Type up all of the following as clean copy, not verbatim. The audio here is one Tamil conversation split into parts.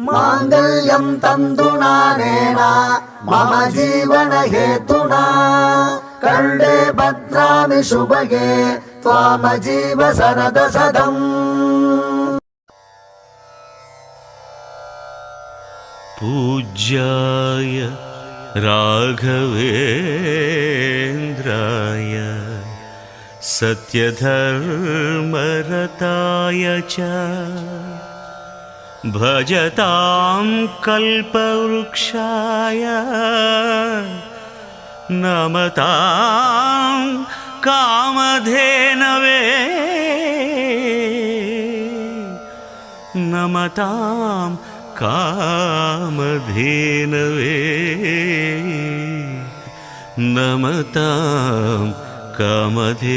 माङ्गल्यं तन्तुनानेन मम जीवन हेतुना कंडे भद्रामि शुभगे त्वामजीव शरद सदम्। पूज्याय राघवेन्द्राय सत्यधर्मरताय च भजतां कल्पवृक्षाय नमतां कामधेनवे नमतां कामधेनवे नमतां कामधेनवे।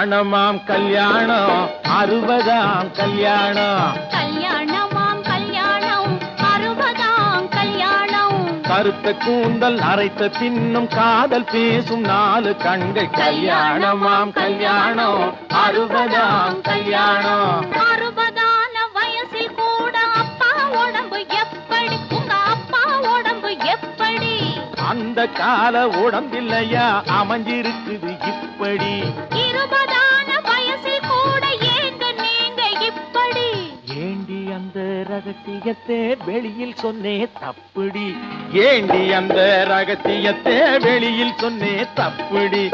கல்யாணமாம் கல்யாணம் 60ஆம் கல்யாணம். கல்யாணமாம் கல்யாணம் 60ஆம் கல்யாணம். கருத்த கூந்தல் அரைத்த தின்னும் காதல் பேசும் 4 கண்கள். கல்யாணமாம் கல்யாணம் 60ஆம் கல்யாணம். 60ஆன வயசில் கூட அப்பா உடம்பு எப்படி? உங்க அப்பா உடம்பு எப்படி? அந்த கால உடம்பில்லையா அமைஞ்சிருக்குது இப்படி. 20ஆன வயசில் கூட ஏங்க நீங்க இப்படி? ஏண்டி அந்த ரகசியத்தை வெளியில் சொன்னே தப்புடி. ஏண்டி அந்த ரகசியத்தை வெளியில் சொன்னே தப்புடி.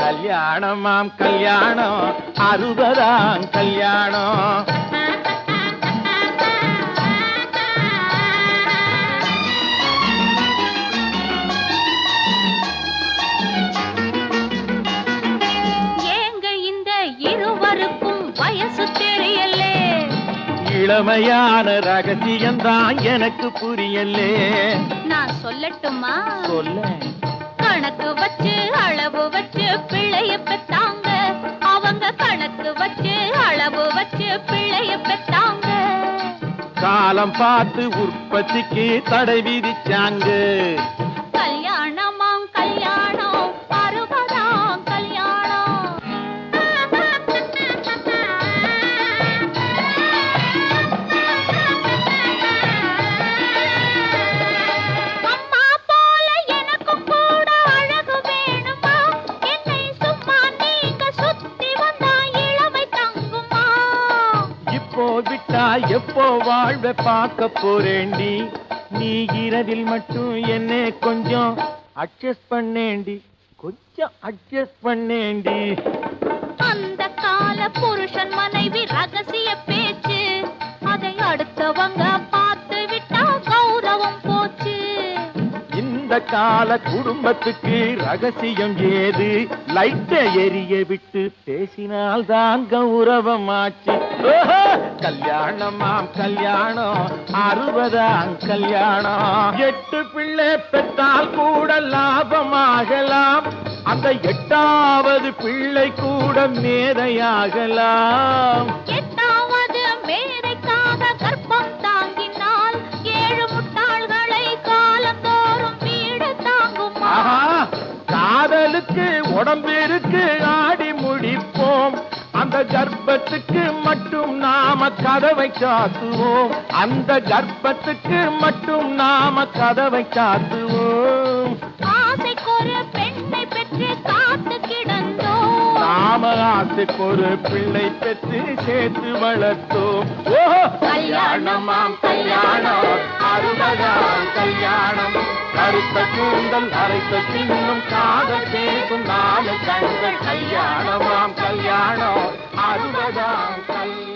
கல்யாணமாம் கல்யாணம் 60ஆம் கல்யாணம். ஏங்க இந்த இருவருக்கும் வயசு தெரியலே? இளமையான ரகசியம்தான் எனக்கு புரியலே. நான் சொல்லட்டுமா? சொல்ல. கணக்கு வச்சு அளவு வச்சு பிள்ளைய பெத்தாங்க. அவங்க கணக்கு வச்சு அளவு வச்சு பிள்ளைய பெத்தாங்க. காலம் பார்த்து உற்பத்திக்கு தடை விதிச்சாங்க. கல்யாணமாம் கல்யாணம் 60ஆம் கல்யாணம். அம்மா போல எனக்கும் கூட அழகு வேணுமா? என்னை சும்மா நீங்க சுத்தி வந்தா இளமை தங்குமா? இப்போ விட்டா எப்போ வாழ்வ பார்க்க போறேண்டி. நீ இரவில் மட்டும் என்ன கொஞ்சம் அட்ஜஸ்ட் பண்ணேண்டி. கொஞ்சம் அட்ஜஸ்ட் பண்ணேண்டி. அந்த கால புருஷன் மனைவி ரகசிய பேச்சு, அதை அடுத்தவங்க பார்த்து விட்டா கௌரவம் போச்சு. இந்த கால குடும்பத்துக்கு ரகசியம் ஏது? லைட்டை எரிய விட்டு பேசினால்தான் கௌரவமாச்சு. கல்யாணமாம் கல்யாணம் 60ஆம் கல்யாணம். 8 பிள்ளை பெற்றால் கூட லாபமாகலாம். அந்த 8வது பிள்ளை கூட மேதையாகலாம். 8வது மேதைக்காக கர்ப்பம் தாங்கினால் 7 முட்டாள்களை காலந்தோறும் வீடு தாங்குமா? காதலுக்கு உடம்பிற்கு ஆடி முடிப்போம். அந்த கர்ப்பத்துக்கு மட்டும் நாம கதவை சாத்துவோம். அந்த கர்ப்பத்துக்கு மட்டும் நாம கதவை சாத்துவோம். ஆசைக்கொரு பெண்ணை பெற்று காத்து கிடந்தோம். நாம ஆசைக்கு ஒரு பிள்ளை பெற்று சேர்த்து வளர்த்தோம். கல்யாணமாம் கல்யாணம் 60ஆம் கல்யாணம். கருத்த கூந்தல் அரைத்த தின்னும் காதல் பேசும் 4 கண்கள். கல்யாணமாம் கல்யாணம் 60ஆம் கல்யாணம்.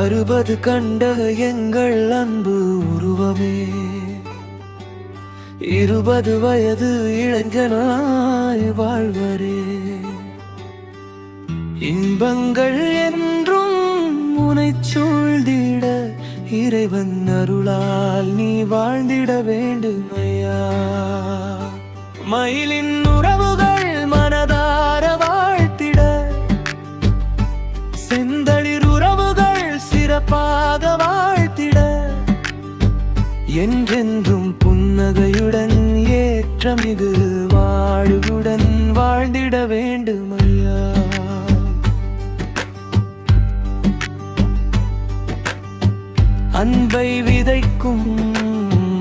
அறுபது கண்ட எங்கள் அன்பு உருவமே, 20 வயது இளைஞனாய் வாழ்வரே. இன்பங்கள் என்றும் உனைச் சூழ்ந்திட இறைவன் அருளால் நீ வாழ்ந்திட வேண்டுமையா. மயிலின் உறவுகள் மனதார வாழ்த்திட, செந்தளிர் உறவுகள் சிறப்பாக வாழ்த்திட, என்றென்றும் புன்னகையுடன் ஏற்றமிகு வாழ்வுடன் வாழ்ந்திட வேண்டுமையா. அன்பை விதைக்கும்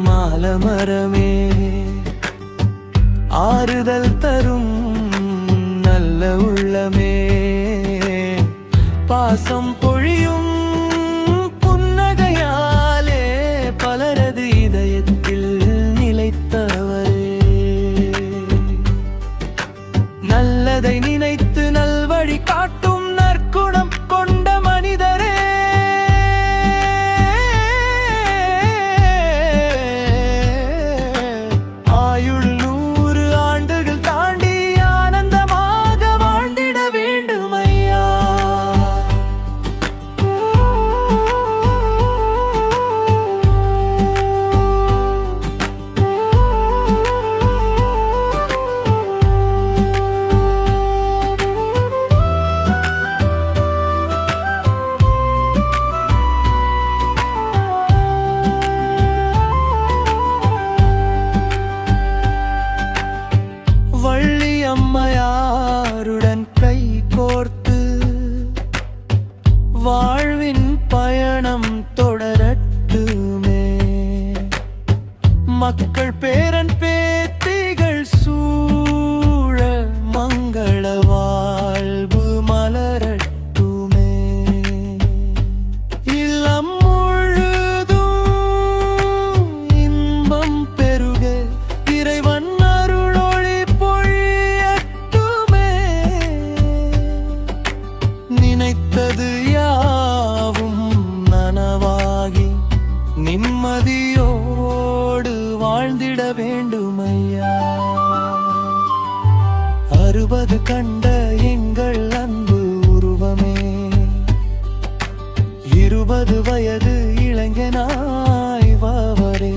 மாலமரமே, ஆறுதல் தரும் நல்ல உள்ளமே, பாசம் பொழியும் புன்னகையாலே பலரது இதயத்தில் நிலைத்தவரே. நல்லதை நினைத்து நல்வழி காட்டும் நற்குணம் கொண்ட மனிதரே. கோர்த்து வாழ்வின் பயணம் தொடரட்டுமே. மக்கள் பேரன் பேத்திகள் சூழ மங்கள வாழ்வு மலரட்டுமே. இல்லம் முழுதும் இன்பம் பெருக இறைவன் அருளொளி பொழியட்டுமே. நினைத்தது யாவும் நனவாகி நிம்மதியோடு வாழ்ந்திட வேண்டுமையா. 60 கண்ட எங்கள் அன்பு உருவமே 20 வயது இளைஞனாய் வாவரே.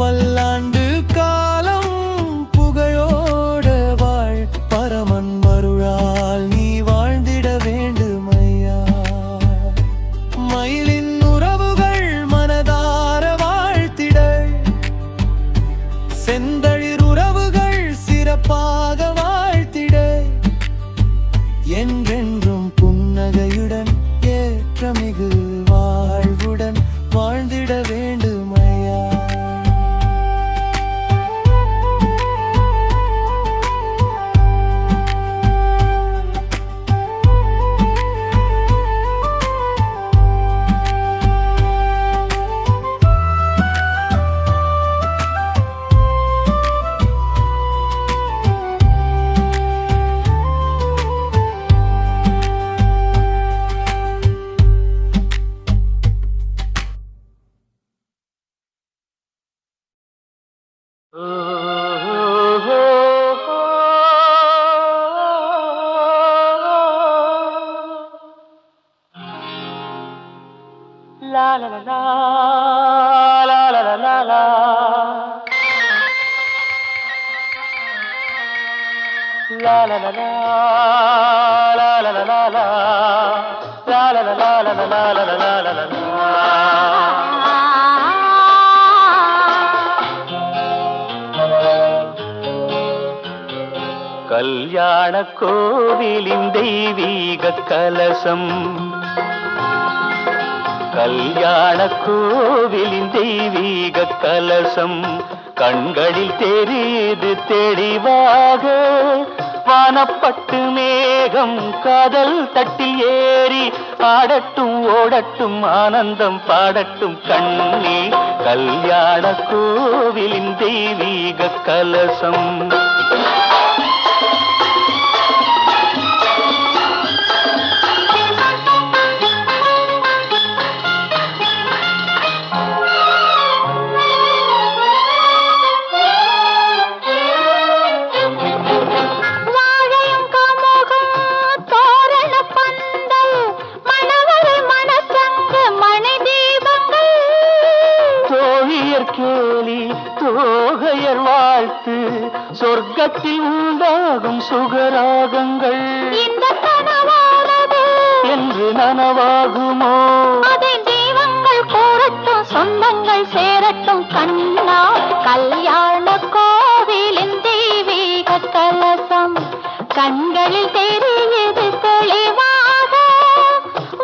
பல்லாண்டு காலம் புகையோட வாழ் பரமன் மருளால் நீ வாழ்ந்திட வேண்டுமையா. மயிலின் உறவுகள் மனதார வாழ்த்திட செந்தளிர் உறவுகள் சிறப்பாக வாழ்த்திட என்றென்றும் புன்னகையுடன் ஏற்றமிகு வாழ்வுடன் வாழ்ந்திட வேண்டுமையா. La la la la la la la la la. La la la la la la la la la. La la la la la la la la la la la la. கல்யாண கோவிலின் தெய்வீக கலசம். கல்யாண கோவிலின் தெய்வீக கலசம் கண்களில் தெரியுது தெளிவாக. வானப்பட்டு மேகம் காதல் தட்டில் ஏறி ஆடட்டும் ஓடட்டும் ஆனந்தம் பாடட்டும் கண்ணே. கல்யாண கோவிலின் தெய்வீக கலசம். கேலி தோகையர் வாழ்த்து சொர்க்கத்தில் உண்டாகும் சுகராகங்கள் இந்த கனவானது என்று நனவாகுமோ? அதை தெய்வங்கள் கூறட்டும் சொந்தங்கள் சேரட்டும் கண்ணா. கல்யாண கோவிலின் தெய்வீக கலசம் கண்களில் தெரியுது தெளிவாக.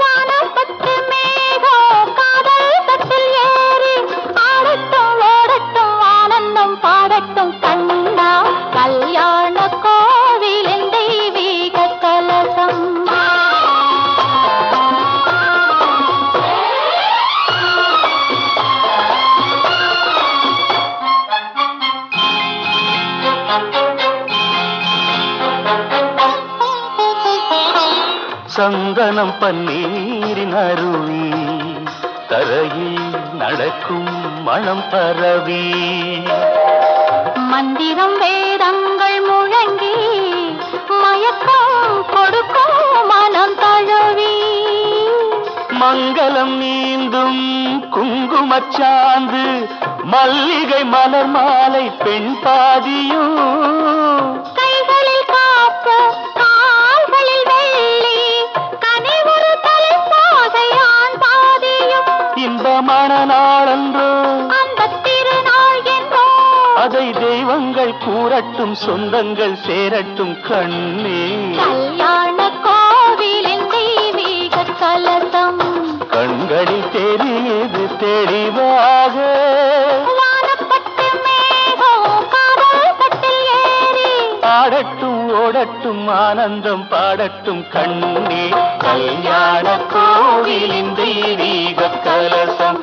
வானப்பட்டு மேகம் காதல் தட்டில் ஏறி ஆடட்டும் ஓடட்டும் ஆனந்தம் பாடட்டும் கண்ணா. கல்யாண கோவிலின் தெய்வீக கலசம். சந்தனம் பன்னீரின் அருவி தரையில் நடக்கும் மனம் பரவி. மந்திரம் வேதங்கள் முழங்கி மயக்கம் கொடுக்கும் மனம் தழுவி. மங்களம் நீந்தும் குங்குமச்சாந்து மல்லிகை மலர் மாலை பெண் பாதியும். கைகளில் காப்பு கால்களில் வெள்ளி கனிவுறு தலை பாதையான் பாதியும். இன்பமான நாளன்றோ அந்த திருநாள் என்றோ அதை தெய்வங்கள் சொந்தங்கள் கூறட்டும் சொந்தங்கள் சேரட்டும் கண்ணே. கல்யாண கோவிலின் தெய்வீக கலசம் கண்களில் தெரியுது தெளிவாக. வானப்பட்டு மேகம் காதல் கட்டில் ஏறி ஆடட்டும் ஓடட்டும் ஆனந்தம் பாடட்டும் கண்ணே. கல்யாண கோவிலின் தெய்வீக கலசம்.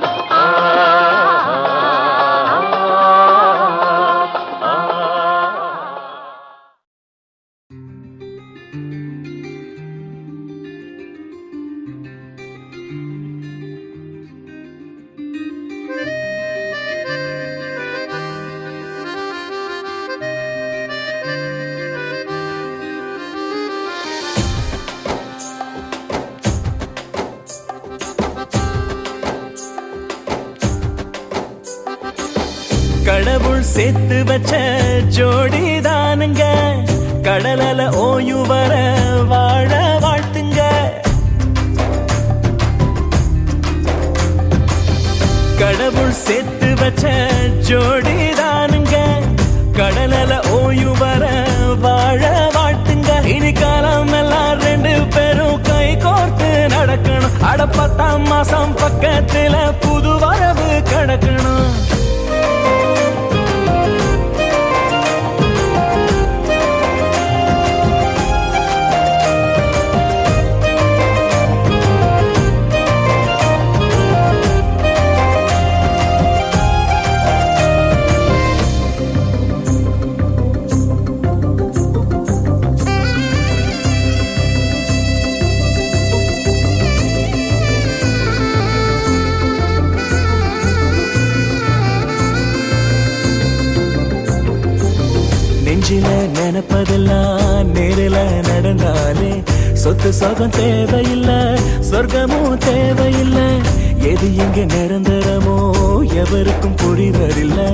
கடவுள் சேர்த்து வச்ச ஜோடிதானுங்க, கடலல ஓய்வு வர வாழ வாழ்த்துங்க. கடவுள் சேர்த்து வச்ச ஜோடிதானுங்க, கடலல ஓய்வு வர வாழ வாழ்த்துங்க. இனி காலம் எல்லாம் ரெண்டு பேரும் கை கோர்த்து நடக்கணும். அட 10ஆம் மாசம் பக்கத்துல புது வரவு கிடக்கணும். நெஞ்சில நினைப்பதெல்லாம் நேரில நடந்தாலே சொத்து சொகம் தேவையில்லை, சொர்க்கமும் தேவையில்லை. எது எங்க நிரந்தரமோ எவருக்கும் புரிவதில்லை.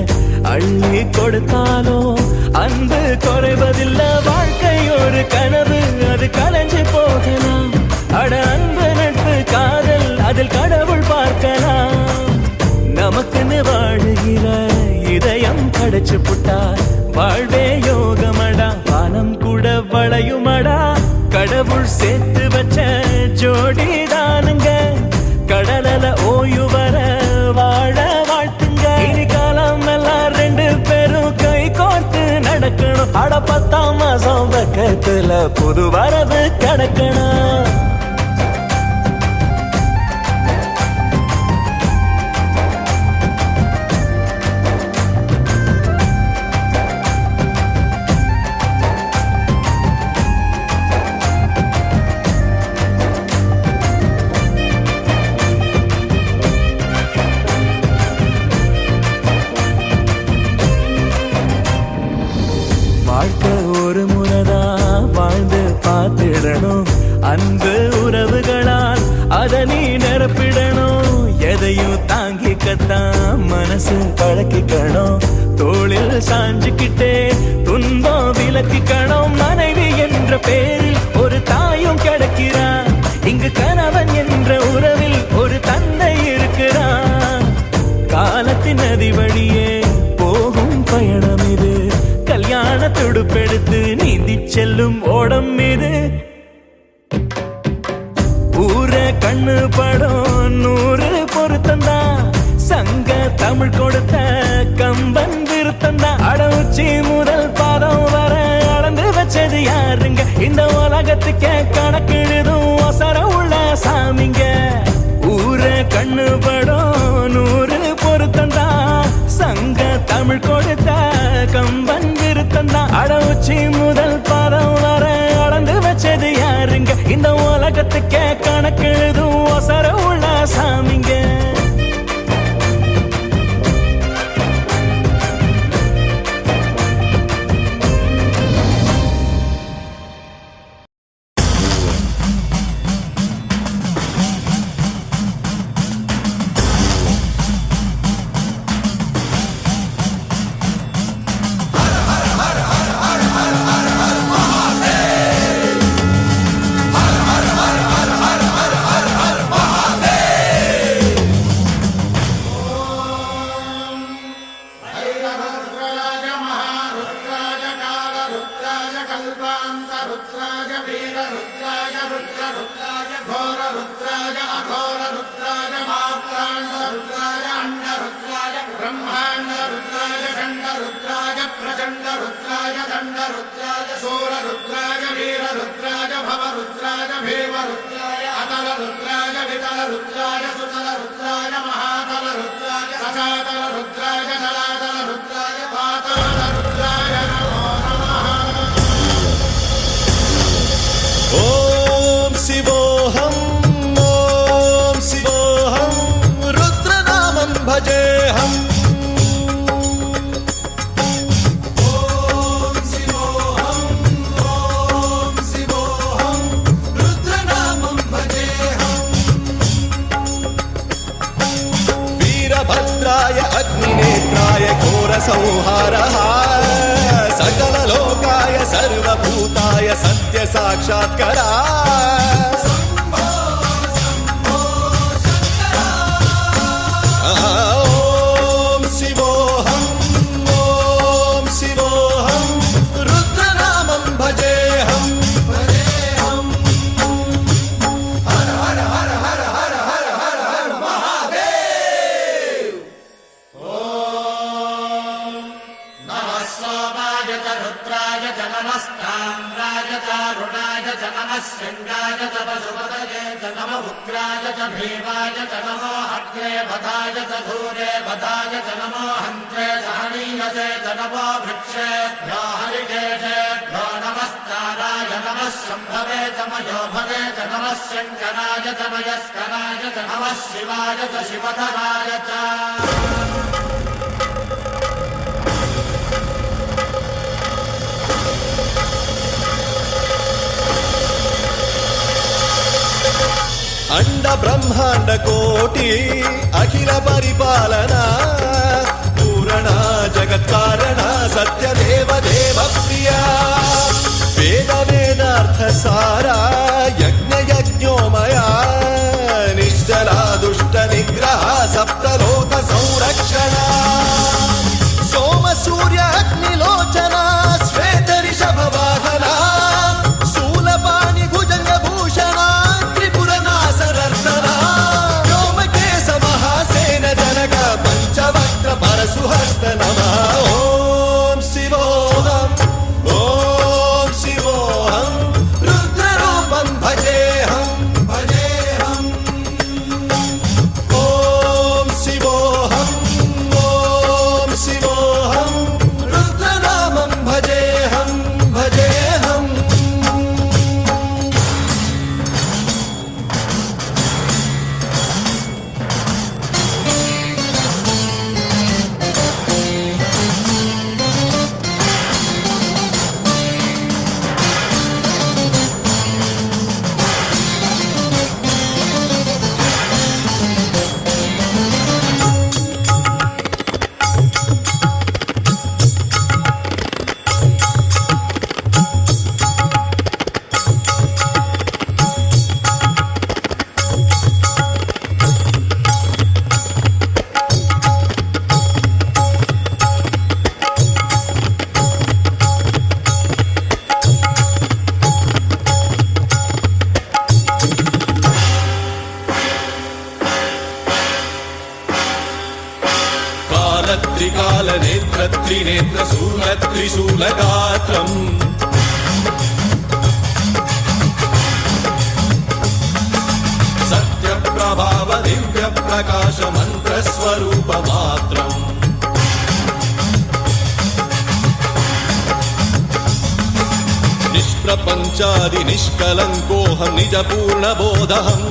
அள்ளி கொடுத்தாலும் அன்பு குறைவதில்லை. வாழ்க்கை ஒரு கனவு, அது கலைஞ்சு போகலாம். அட அன்பு நட்பு காதல் அதில் கடவுள் பார்க்கலாம். நமக்குன்னு வாழுகிற இதயம் கிடைச்சு புட்டா வாழ்வே யோகமடா, வானம் கூட வளையுமடா. கடவுள் சேர்த்து வச்ச ஜோடிதானுங்க, கடலல ஓய்வு வர வாழ வாழ்த்துங்க. இனி காலம் எல்லாம் ரெண்டு பேரும் கை கோர்த்து நடக்கணும். அட 10ஆம் மாசம் பக்கத்துல புது வரவு கிடக்கணும். வாழ்க்கை ஒரு முறைதான் வாழ்ந்து பார்த்திடணும். அன்பு உறவுகளால் அதை நீ நிரப்பிடணும். எதையும் தாங்கிக்கத்தான் மனசு பழக்கிக்கணும். தோளில் சாஞ்சுக்கிட்டே துன்பம் விலக்கிக்கணும். மனைவி என்ற பேரில் ஒரு தாயும் கிடைக்கிறான். இங்கு கணவன் என்ற உறவில் ஒரு தந்தை இருக்கிறான். காலத்தின் நதி வழியே போகும் பயணம் இது, கல்யாண துடுப்பெடுத்து நீந்தி செல்லும் ஓடம் இது. ஊர கண்ணு படம் 100 பொருத்தந்தா, சங்க தமிழ் கொடுத்த கம்பன் விருத்தந்தா. அடவுச்சி முதல் பாதம் வர அளந்து வச்சது யாருங்க? இந்த உலகத்துக்கே கணக்கெழுதும் ஒசர உள்ள சாமிங்க. ஊர கண்ணு படம் 100 பொருத்தந்தா, சங்க தமிழ் கொடுத்த கம்பன் விருத்தந்தா. அடவுச்சி முதல் பாதம் வர அளந்து வச்சது யாருங்க? இந்த உலகத்துக்கே கணக்கெழுதும் ஒசர உள்ள சாமிங்க. वीर रुद्राय रुद्र रुद्राय घोर रुद्राय अघोर रुद्राय मात्राण्ड रुद्राय अंड रुद्राय ब्रह्मांड रुद्राय खंड रुद्राय प्रचंड रुद्राय दंड रुद्राय सूर रुद्राय वीर रुद्राय भव रुद्राय भीम रुद्राय अतल रुद्राय वितल रुद्राय सुतल रुद्राय महातल रुद्राय सचातल रुद्राय जलातल रुद्राय पाताल रुद्राय नमो नमः। ओम शिवोऽहं रुद्रनामं भजेऽहम्। वीरभद्राय अग्निनेत्राय घोरसंहारः सकललोकाय सर्वभूताय सत्यसाक्षात्करा। ॐ शिवोऽहं रुद्रनामं भजेऽहम्। हर हर हर हर हर हर हर हर महादेव। नमः सोमाय च रुद्राय च नमस्ताम्राय च अरुणाय च नमः शृङ्गाय च पशुपतये च नमः उग्राय च भीमाय च नमो अग्रे भदाय च धूरे भदाय च नमो हन्त्रे सहनीयसे च नमो वृक्षेभ्यो हरिकेशेभ्यो नमस्ताराय नमः शम्भवे च मयोभवे च नमः शङ्कराय च मयस्कराय च नमः शिवाय च शिवधराय च। अंड ब्रह्मांड कोटि अखिल परिपालना पूरणा जगत्कारणा सत्यदेव देव प्रिया वेद वेदार्थ सारा यज्ञ यज्ञोमया निश्चला दुष्ट निग्रह सप्तलोक संरक्षणा सोम सूर्य अग्निलोचना श्वेत ऋषभ वाहना शूलपाणि भुजंग भूषणा पंचवक्त्र परशुहस्त नमः। ओम शिवोऽहं रुद्ररूपं भजेऽहम्। ओम शिवोऽहं रुद्रनामं भजेऽहम्। त्रिकाल नेत्र त्रिनेत्र शूल त्रिशूलगात्रम् सत्यप्रभाव दिव्य प्रकाश मंत्र स्वरूप मात्रम् निष्प्रपंचादि निष्कलंकोऽहं निज पूर्ण बोधहम्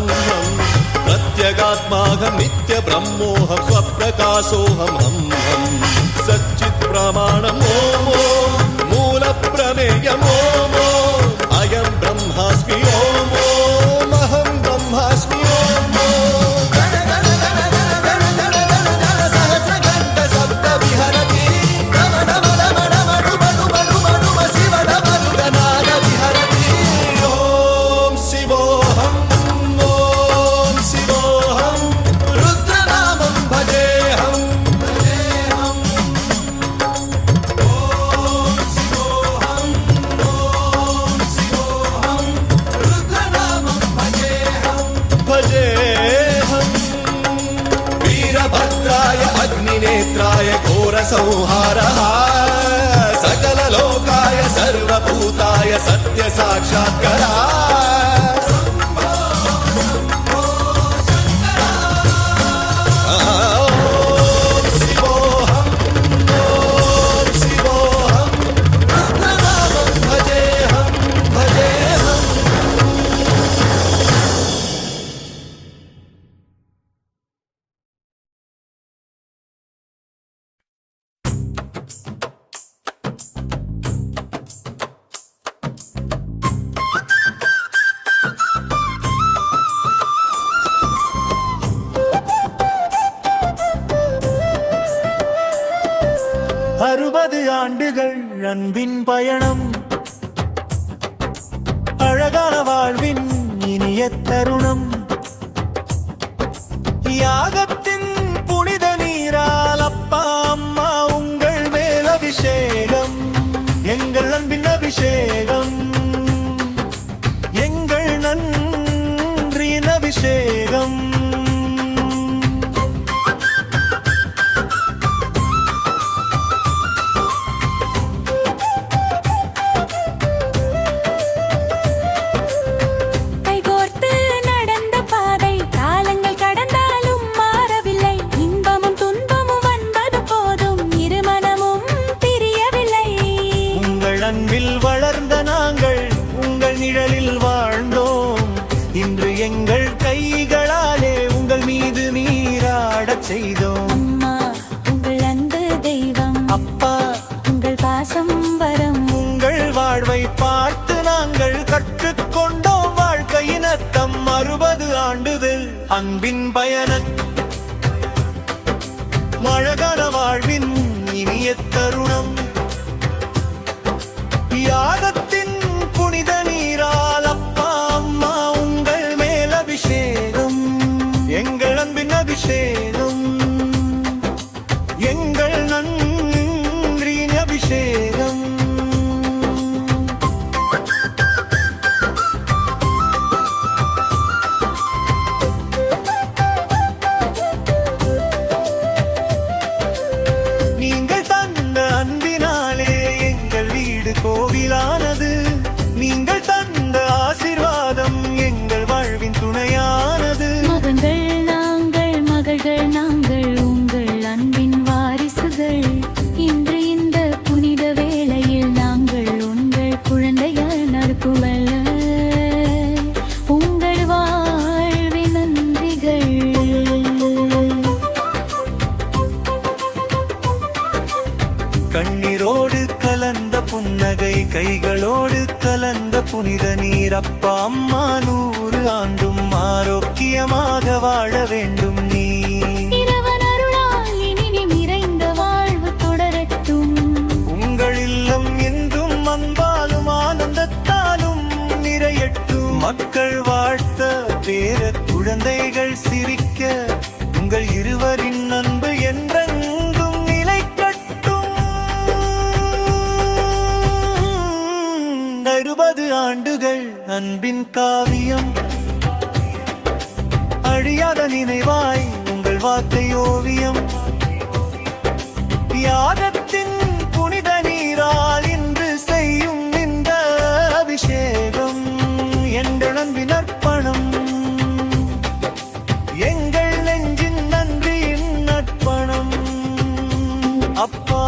प्रत्यगात्माहं नित्य ब्रह्मोऽहं स्वप्रकाशोऽहं हम सच्चित् प्रमाणम् ओम मूल प्रमेयम् ओम अयं ब्रह्मास्मि ओम अहं ब्रह्मास्मि ओम सहस्रघण्ट शब्द विहरति ओम शिवोऽहं रुद्रनामं भजेऽहम्। ओम शिवोऽहं मित्राय घोरसंहारः सकललोकाय सर्वभूताय सत्यसाक्षात्कारः ஆண்டுகள் அன்பின் பயணம் அழகான வாழ்வின் இனிய தருணம் யாகத்தின் புனித நீரால் அப்பா அம்மா உங்கள் மேல் அபிஷேகம் எங்கள் அன்பின் அபிஷேகம் எங்கள் நன்றியின் அபிஷேகம் அன்பில் வளர்ந்த நாங்கள் உங்கள் நிழலில் வாழ்ந்தோம் இன்று எங்கள் கைகளாலே உங்கள் மீது நீராடச் செய்தோம் அம்மா உங்கள் அன்பு தெய்வம் அப்பா உங்கள் பாசம் வரம் உங்கள் வாழ்வை பார்த்து நாங்கள் கற்றுக்கொண்டோம் வாழ்க்கையின் அர்த்தம் 60 ஆண்டுகள் அன்பின் பயணம் அழகான வாழ்வின் இனிய தருணம் யாகத்தின் புனித நீரால் அப்பா அம்மா உங்கள் மேல் அபிஷேகம் எங்கள் அன்பின் அபிஷேகம் எங்கள் நன்றியின் அபிஷேகம் நீங்கள் தந்த அன்பினாலே எங்கள் வீடு கோவிலானது நீங்கள் தந்த ஆசீர்வாதம் எங்கள் வாழ்வின் துணையானது மகன்கள் நாங்கள் மகள்கள் நாங்கள் உங்கள் அன்பின் வாரிசுகள் இன்று இந்த புனித வேளையில் நாங்கள் உங்கள் குழந்தைகள் நறுக்குவல்ல உங்கள் வாழ்வின் நன்றிகள் கண்ணீரோடு கலந்த புன்னகை கைகளோடு கலந்த புனித நீர் அப்பா அம்மா 100 ஆண்டும் ஆரோக்கியமாக வாழ வேண்டும் நீ இறைவன் அருளால் இனி நிறைந்த வாழ்வு தொடரட்டும் உங்கள் இல்லம் என்றும் அன்பாலும் ஆனந்தத்தாலும் நிறையட்டும் மக்கள் வாழ்த்த பேர குழந்தைகள் சிரிக்க உங்கள் இருவரின் அன்பு என்றென்றும் நிலைக்கட்டும் 60 ஆண்டுகள் அன்பின் காவியம் அழியாத நினைவாய் உங்கள் வார்த்தை ஓவியம் யாகத்தின் புனித நீரால் இன்று செய்யும் இந்த அபிஷேகம் எங்கள் அன்பின் அர்ப்பணம் எங்கள் நெஞ்சின் நன்றியின் அர்ப்பணம் அப்பா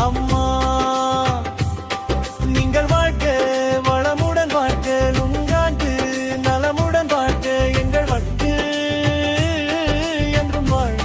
அம்மா நீங்கள் வாழ்க வளமுடன் வாழ்க நுங்காண்டு நலமுடன் வாழ்க எங்கள் வாழ்க்கை என்றும் வாழ்க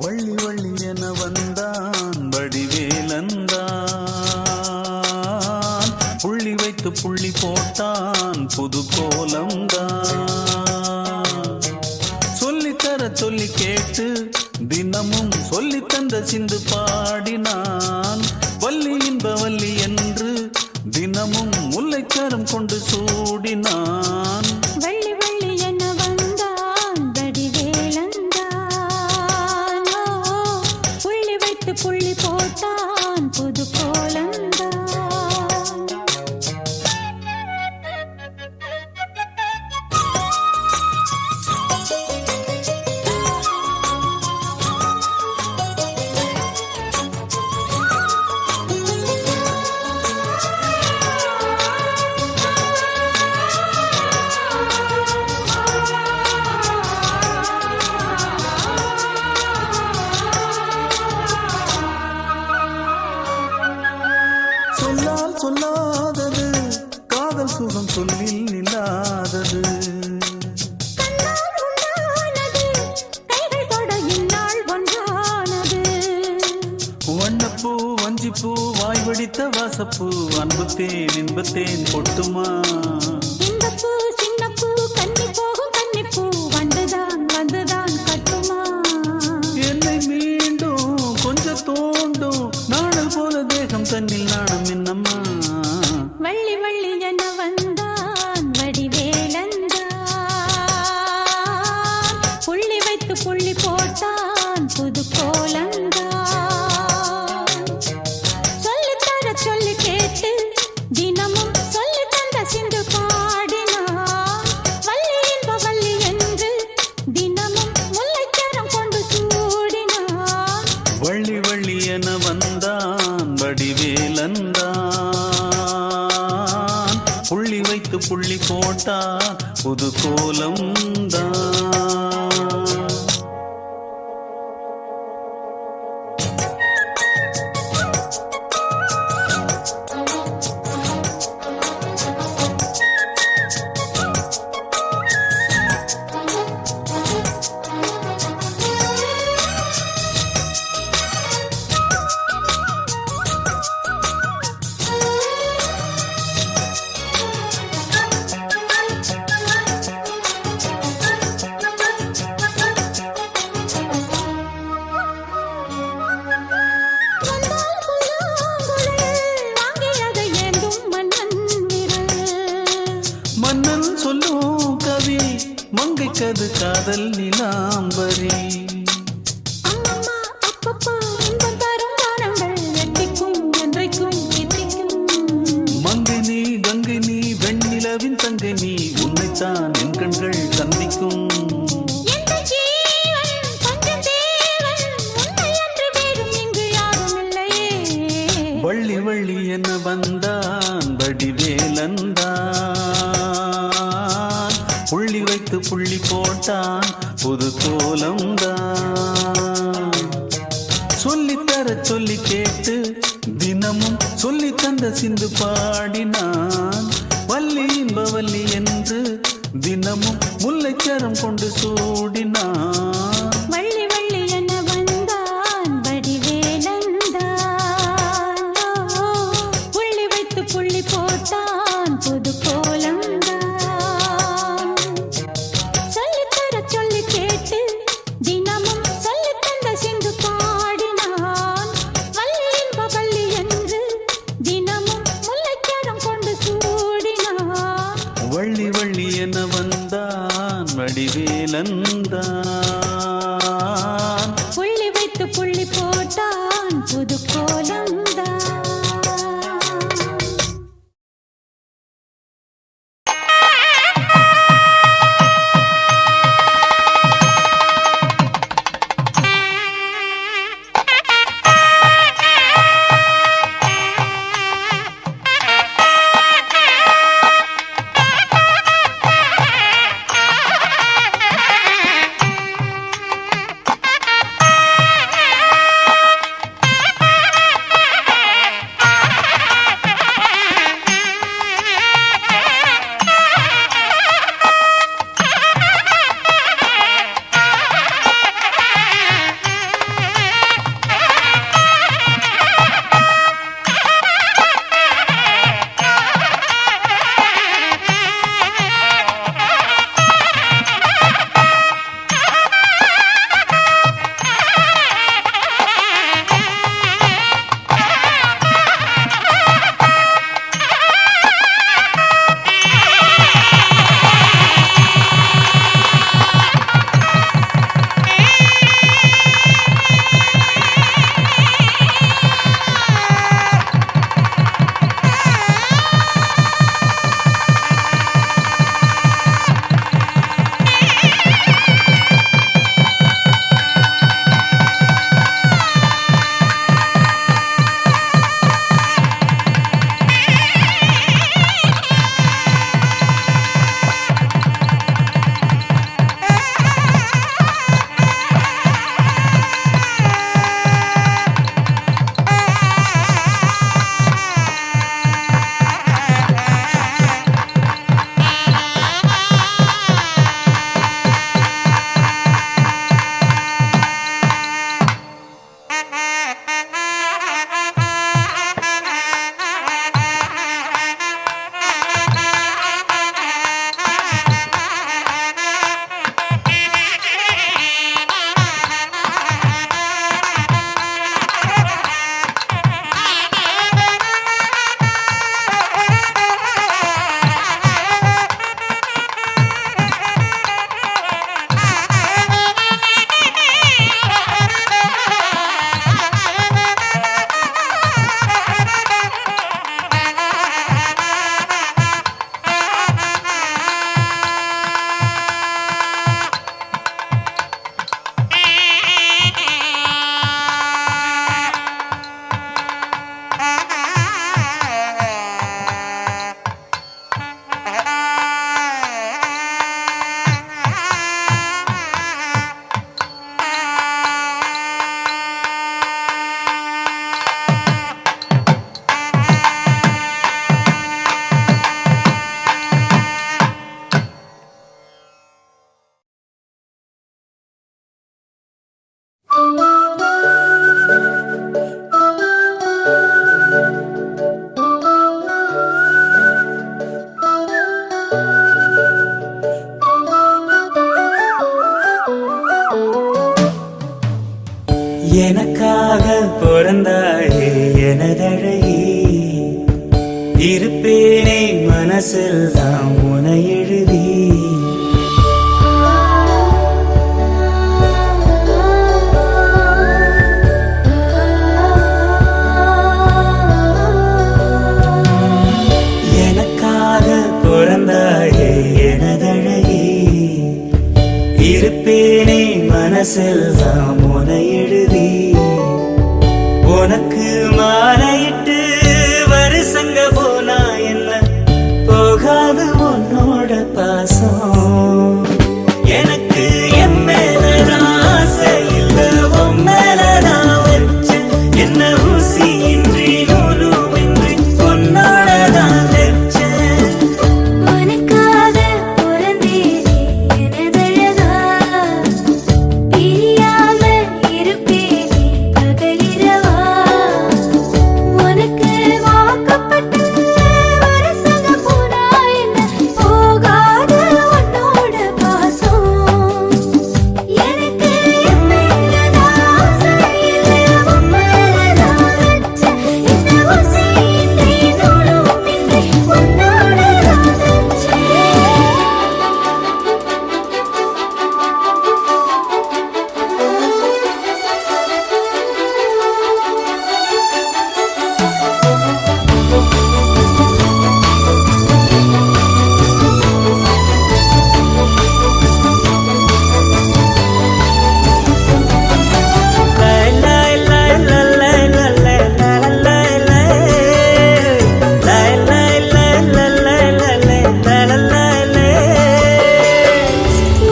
வள்ளி வள்ளி என வந்தான் வடிவேலந்தான் புள்ளி வைத்து புள்ளி போட்டான் புது கோலம்தான் சிந்து பாடினான் வள்ளி இன்ப வள்ளி என்று தினமும் முல்லைச்சாரம் கொண்டு சூடினான் வள்ளி வள்ளி என வந்தான் வடிவேலந்தான் புள்ளி வைத்து புள்ளி போட்டான் புது கோலந்தான் சொல்லால் சொல்லாதது காதல் சுகம் சொல்லில் நில்லாதது கண்ணால் உண்டானது கைகள் தொட இந்நாள் ஒன்றானது வண்ணப்பூ வஞ்சிப்பூ வாய் வடித்த வாசப்பூ அன்புத்தேன் இன்பத்தேன் பொட்டுமா இந்த பூ சின்ன பூ கன்னி போகும் கன்னிப்பூ வந்துதான் வந்துதான் கட்டுமா என்னை மீண்டும் கொஞ்சம் தோண்டும் நாடல் போல தேகம் தன்னில் நாணம் என்னம்மா வள்ளி வள்ளி என வந்தான் வடிவேலந்தான் புள்ளி வைத்து புள்ளி போட்டான் புது கோலந்தான் சொல்லித்தர சொல்லி கேட்டு தினமும் சொல்லி தந்த சிந்து பாடினான் வள்ளி இன்ப வள்ளி என்று தினமும் முல்லைச்சரம் கொண்டு சூடினான் வள்ளி வள்ளி என வந்தான் வடிவேலந்தான் புள்ளி வைத்து புள்ளி போட்டான் புது கோலம்தான் வந்தால் புல்லாங்குழல் வாங்கியதை ஏந்தும் மன்னன் விரல் மன்னன் சொல்லும் கவி மங்கைக்கது காதல் நிலாம்பரி அம்மம்மா அப்பப்பா இன்பம் தரும் கானங்கள் எட்டிக்கும் என்றைக்கும் எத்திக்கும் மங்கை நீ கங்கை நீ வெண்ணிலவின் தங்கை நீ உன்னைத்தான் என் கண்கள் சந்திக்கும் எந்த ஜீவன் கொஞ்சம் தேவன் உன்னை அன்று வேறும் இங்கு யாரும் இல்லையே வள்ளி வள்ளி என வந்தான் வடிவேலந்தான் புள்ளி வைத்து புள்ளி போட்டான் புது கோலம்தான் சொல்லித்தர சொல்லி கேட்டு தினமும் சொல்லி தந்த சிந்து பாடினான் வள்ளி இன்ப வள்ளி என்று தினமும் முல்லைச்சரம் கொண்டு சூடினான் வள்ளி வள்ளி என வந்தான் வடிவேலந்தான் புள்ளி வைத்து புள்ளி போட்டான் புது கோலந்தான் சொல்லித்தர சொல்லி கேட்டு தினமும் சொல்லி தந்த சிந்து பாடினான் வள்ளி இன்ப வள்ளி என்று தினமும் முல்லைச்சரம் கொண்டு சூடினான் வள்ளி வள்ளி என வந்தான் வடிவேலந்தான் புள்ளி வைத்து புள்ளி போட்டான் புது கோலம் மனசெல்லாம் உனை எழுதி எனக்காக பிறந்தாயே எனதழகி இருப்பேனே மனசெல்லாம் உனை எழுதி உனக்கு மாலையிட்டு வருஷங்க போனா என்ன போகாது உன்னோட பாசம் எனக்கு என் மேலதான் ஆசை இல்ல உன் மேலதான் வச்ச என்ன ஊசியின்றி நூலுமின்றி உன்னோடதான் வச்சேன் உனக்காக பிறந்தேனே எனதழகா பிரியாம இருப்பேனே பகலிரவா உனக்கு வாக்கப்பட்ட வருஷங்க போனா என்ன போகாது உன்னோட பாசம் எனக்கு என் மேலதான் ஆசை இல்ல உன் மேலதான் வச்ச என்ன ஊசியின்றி நூலுமின்றி உன்னோடதான் வச்சேன்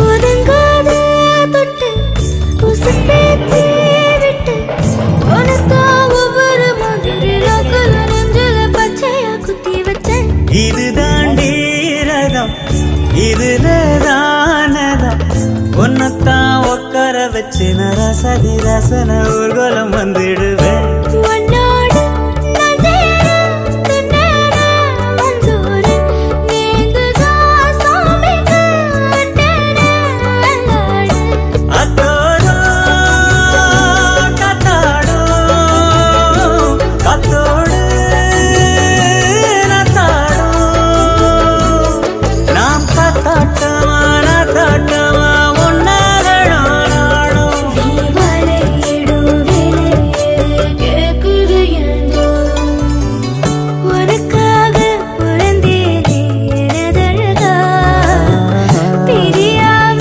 ஒதுங்காத தொட்டு உசுப்பேத்தி விட்டு உனக்கா ஒவ்வொரு மாதிரி லோக்கல் நெஞ்சில பச்சையா குத்தி வச்சேன் இது தாண்டி ரதம் இதுல தானதம் உன்னத்தான் உட்கார வச்சு நரசதி ரசன ஊர்வலம் வந்துடுவேன் உன்னோடு நான் சேர திண்ணற வந்தோரு நீங்குதா சாமிக்கு அட்டன அல்லாடு அத்தோடோ கத்தாடோ கத்தோடு நத்தாடோ நாம் கத்தாட்டமா நத்தாட்டமா ஒன்னாகடோ நாடோ மலையிடு விலையிடு கேக்குது என்றோ உனக்காக பிறந்தேனே எனதழகா பிரியாம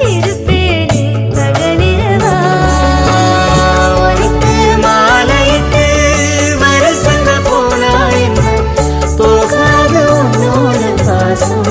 இருப்பேனே பகலிரவா உனக்கு மாலையிட்டு வருஷங்க போனா என்ன போகாது உன்னோட பாசம்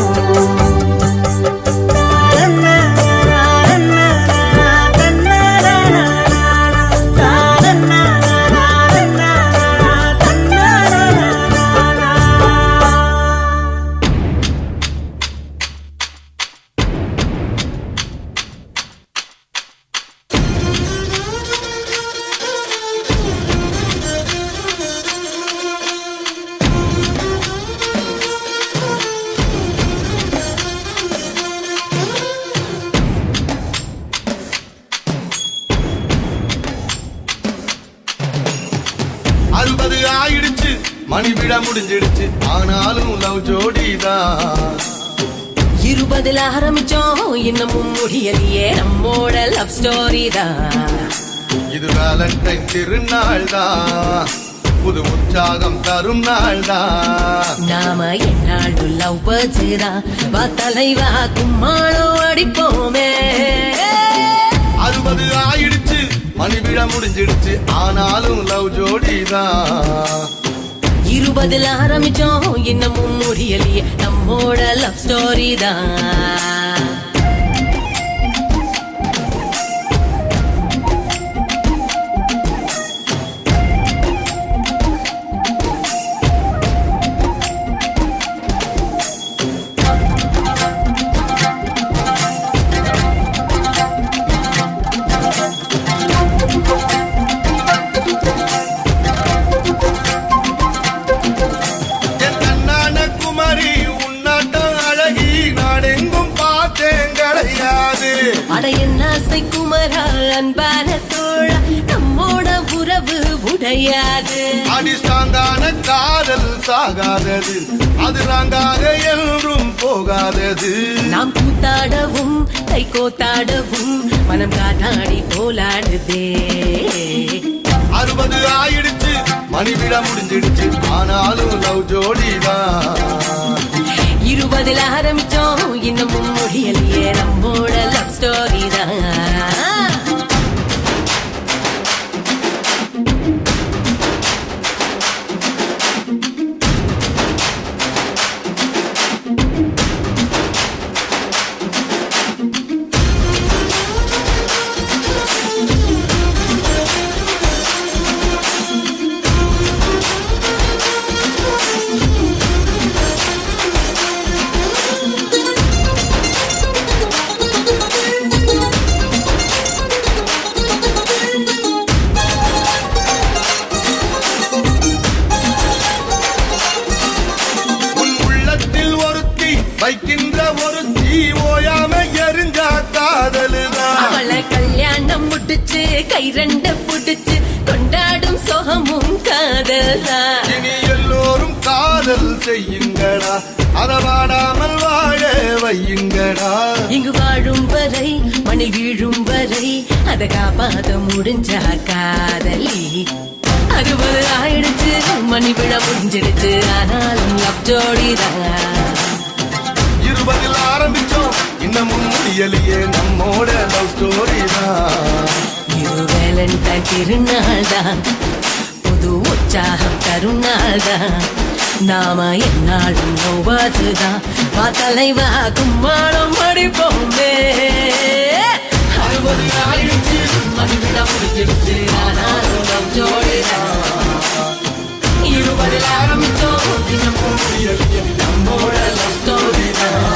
அறுபது ஆயிடுச்சு மணி விட முடிஞ்சிடுச்சு ஆனாலும் லவ் ஜோடிதான் 20 ஆரம்பிச்சோம் இன்னமும் முடியலையே நம்மோட லவ் ஸ்டோரி தான் இது வேலண்டைன் திருநாள் தான் புது உற்சாகம் தரும் நாள் தான் நாம என்னாலும் லவ் பச்சுதான் வா தலைவா கும்மாளம் அடிப்போமே 60 ஆயிடுச்சு மணி விட முடிஞ்சிடுச்சு ஆனாலும் லவ் ஜோடிதான் 20 ஆரம்பிச்சோம் இன்னமும் முடியலையே நம்மோட லவ் ஸ்டோரி தான் என் கண்ணான குமரி உன்னாட்டம் அழகி நாடெங்கும் பார்த்தேன் கிடையாது அட என்ன ஆசை குமரா அன்பான தோழா நம்மோட உறவு உடையாது அடிஸ்டாங்கான காதல் சாகாதது, அது ராங்காக என்றும் போகாதது. நாம் கூத்தாடவும் கை கோத்தாடவும் மனம் காட்டாடி போலாடுதே. 60 ஆயிடுச்சு, மணி விழா முடிஞ்சிடுச்சு, ஆனாலும் லவ் ஜோடிதான். 20 ஆரம்பிச்சோம், இன்னமும் முடியலையே நம்மோட லவ் ஸ்டோரி தான். வைக்கின்ற ஒரு தீ ஓயாம எரிஞ்சா காதலுதான். அவளை கல்யாணம் முடிச்சு கை ரெண்டு புடிச்சு கொண்டாடும் சோகமும் காதல்தான். இனி எல்லோரும் காதல் செய்யுங்கடா, அத வாடாமல் வாழ வையுங்கடா. இங்கு வாழும் வரை மணி வீழும் வரை அத காப்பாத முடிஞ்சா காதலி. 60 ஆயிடுச்சு, மணி விழ முடிஞ்சிடுச்சு, ஆனாலும் லவ் ஜோடிதான். 20 ஆரம்பிச்சோம், இன்னமும் முடியலையே நம்மோட லவ் ஸ்டோரி தான். இது வேலண்டைன் திருநாள் தான், புது உற்சாகம் தரும் நாள் தான். நாம என்னாலும் நோவாதுதான், வா தலைவா கும்மாளம் அடிப்போமே. 60 ஆயிடுச்சு, மணி விழ முடிஞ்சிடுச்சு, ஆனாலும் லவ் ஜோடிதான். 20 ஆரம்பிச்சோம், இன்னமும் முடியலையே நம்மோட லவ் ஸ்டோரி தான்.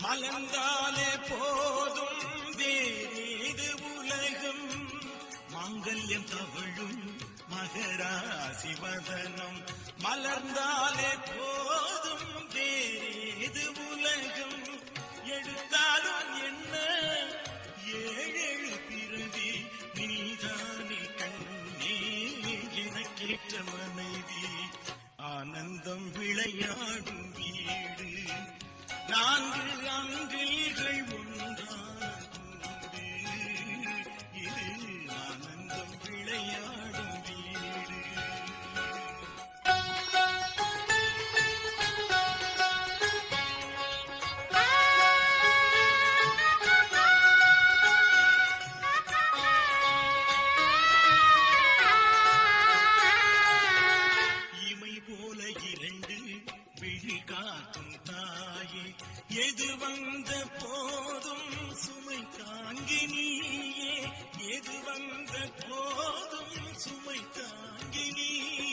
மலர்ந்தாலே போதும் வேறேது உலகம் மாங்கல்யம் தவழும் மகராசி வதனம் மலர்ந்தாலே போதும் வேறு உலகம் எடுத்தாலும் என்ன ஏழு பிறவி நீதானே கண்ணே எனக்கேற்ற மனைவி ஆனந்தம் விளையாடும் வீடு நான்கு அன்றில்கள் ஒன்றாகும் இது ஆனந்தம் விளையாடும் வீடு இமை போல இரண்டு விழி காக்கும் தாயே எது வந்த போதும் சுமை தாங்கி நீயே எது வந்த போதும் சுமை தாங்கி நீயே